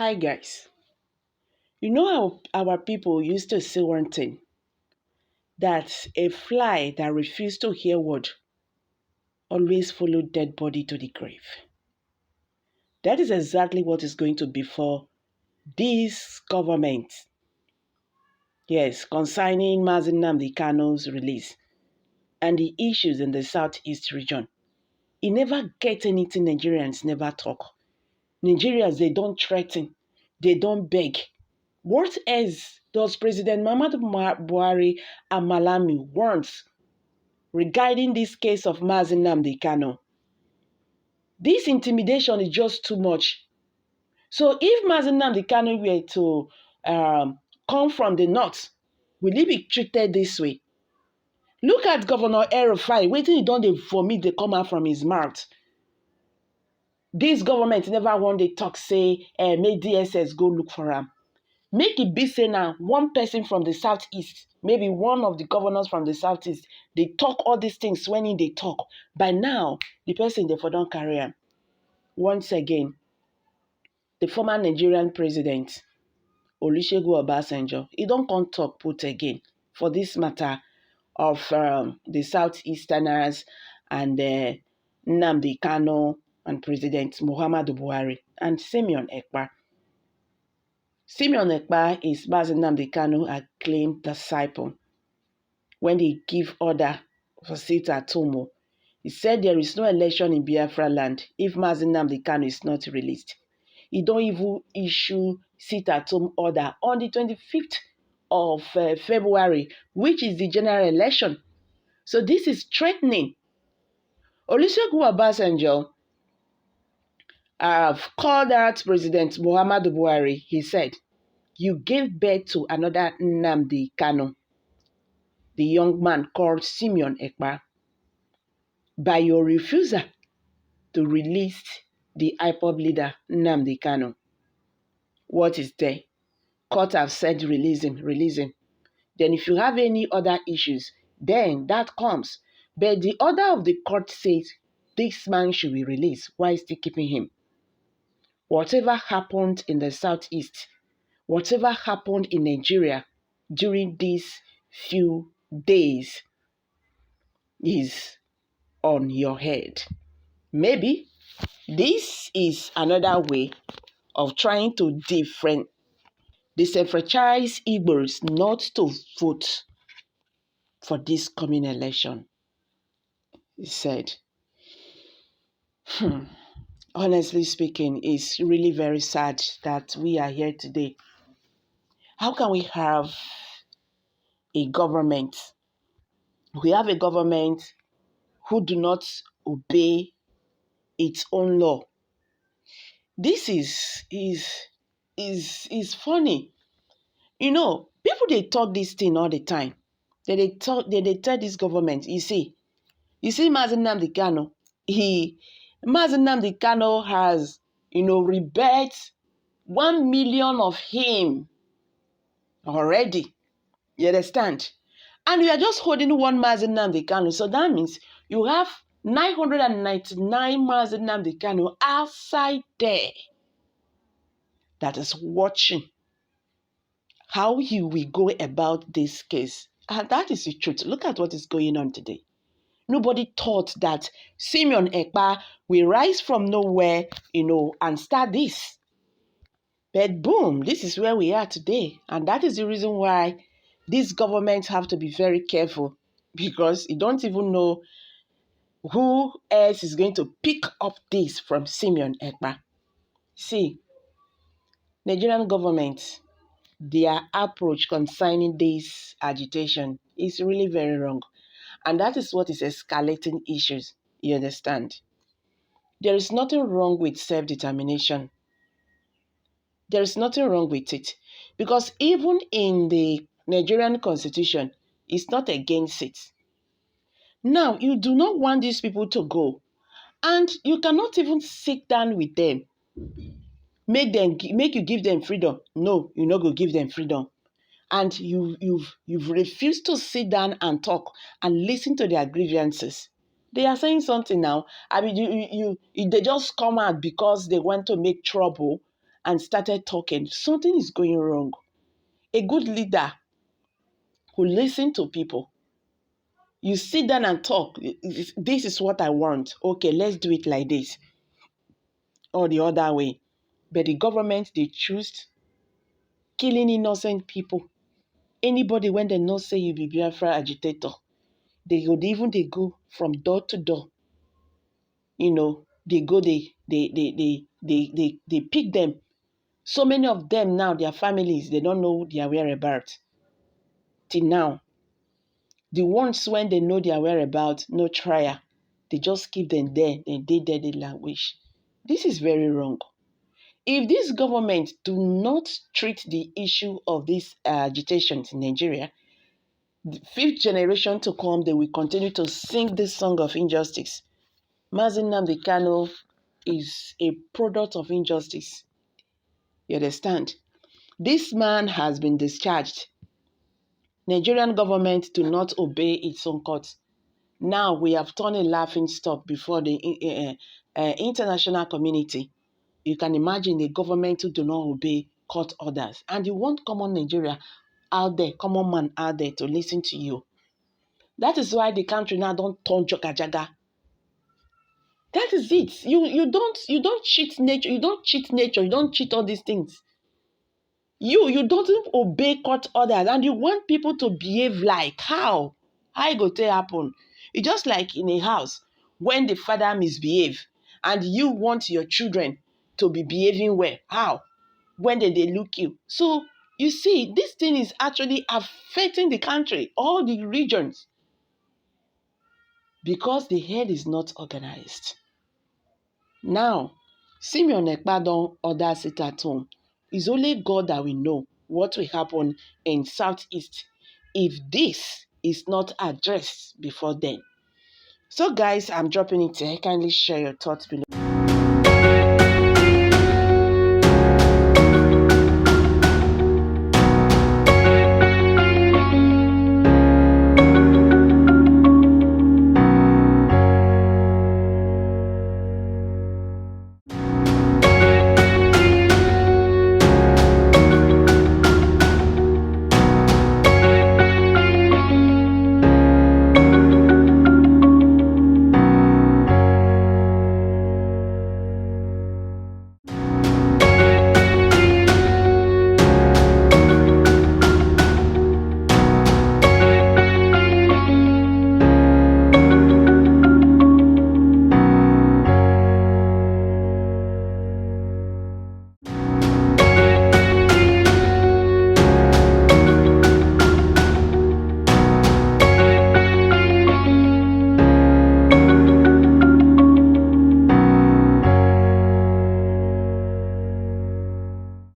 Hi guys, you know how our people used to say one thing, that a fly that refused to hear word always follow dead body to the grave. That is exactly what is going to befall this government. Yes, concerning Mazi Nnamdi Kanu's release and the issues in the southeast region. It never get anything Nigerians never talk. Nigerians, they don't threaten, they don't beg. What else does President Muhammadu Buhari and Malami want regarding this case of Mazi Nnamdi Kanu? This intimidation is just too much. So if Mazi Nnamdi Kanu were to come from the north, will he be treated this way? Look at Governor El-Rufai, waiting he don't vomit they come out from his mouth. This government never want to talk say, make DSS go look for him. Make it be say now one person from the southeast, maybe one of the governors from the southeast, they talk all these things when they talk. By now, the person they for don't carry him. Once again, the former Nigerian president, Olusegun Obasanjo, he don't come talk put again for this matter of the southeasterners and Nnamdi Kanu and President Muhammadu Buhari and Simeon Ekpa. Simeon Ekpa is Mazi Nnamdi Kanu acclaimed disciple. When they give order for sit at home, he said there is no election in Biafra land if Mazi Nnamdi Kanu is not released. He don't even issue sit at home order on the 25th of February, which is the general election. So this is threatening. Olusegun Obasanjo have called out President Muhammadu Buhari. He said, "You gave birth to another Nnamdi Kanu," the young man called Simeon Ekpa, by your refusal to release the IPOB leader Nnamdi Kanu. What is there? Court have said release him. Then if you have any other issues, then that comes. But the order of the court says this man should be released. Why is still keeping him? Whatever happened in the southeast, whatever happened in Nigeria during these few days is on your head. Maybe this is another way of trying to disenfranchise Igbos not to vote for this coming election. He said, honestly speaking, it's really very sad that we are here today. How can we have a government? We have a government who do not obey its own law. This is funny. You know, people they talk this thing all the time. They tell this government, you see Mazi Nnamdi Kanu, Mazi Nnamdi Kanu has, rebirth 1 million of him already. You understand? And we are just holding one Mazi Nnamdi Kanu. So that means you have 999 Mazi Nnamdi Kanu outside there that is watching how you will go about this case. And that is the truth. Look at what is going on today. Nobody thought that Simeon Ekpa will rise from nowhere, and start this. But boom, this is where we are today. And that is the reason why these governments have to be very careful, because you don't even know who else is going to pick up this from Simeon Ekpa. See, Nigerian government, their approach concerning this agitation is really very wrong. And that is what is escalating issues, you understand? There is nothing wrong with self-determination. There is nothing wrong with it. Because even in the Nigerian constitution, it's not against it. Now, you do not want these people to go. And you cannot even sit down with them. Make you give them freedom. No, you're not going to give them freedom. And you've refused to sit down and talk and listen to their grievances. They are saying something now. I mean, they just come out because they want to make trouble and started talking, something is going wrong. A good leader who listens to people. You sit down and talk. This is what I want. Okay, let's do it like this or the other way. But the government, they choose killing innocent people. Anybody when they know say you be Biafra agitator, they go from door to door. They go, they pick them. So many of them now, their families, they don't know their whereabouts. Till now. The ones when they know their whereabouts, no trial. They just keep them there, then they dead language. This is very wrong. If this government do not treat the issue of these agitations in Nigeria, the fifth generation to come, they will continue to sing this song of injustice. Mazi Nnamdi Kanu is a product of injustice. You understand? This man has been discharged. Nigerian government do not obey its own courts. Now we have turned a laughing stock before the international community. You can imagine the government who do not obey court orders. And you want common Nigeria out there, common man out there to listen to you. That is why the country now don't turn jaga jaga. That is it. You don't cheat nature. You don't cheat nature. You don't cheat all these things. You don't obey court orders, and you want people to behave like how? How it go to happen? It's just like in a house when the father misbehave, and you want your children to be behaving well. How? When they look you. So you see, this thing is actually affecting the country, all the regions, because the head is not organized. Now, Simeon Ekpa don order sit at home. It's only God that will know what will happen in Southeast if this is not addressed before then. So guys, I'm dropping it here. Kindly share your thoughts below.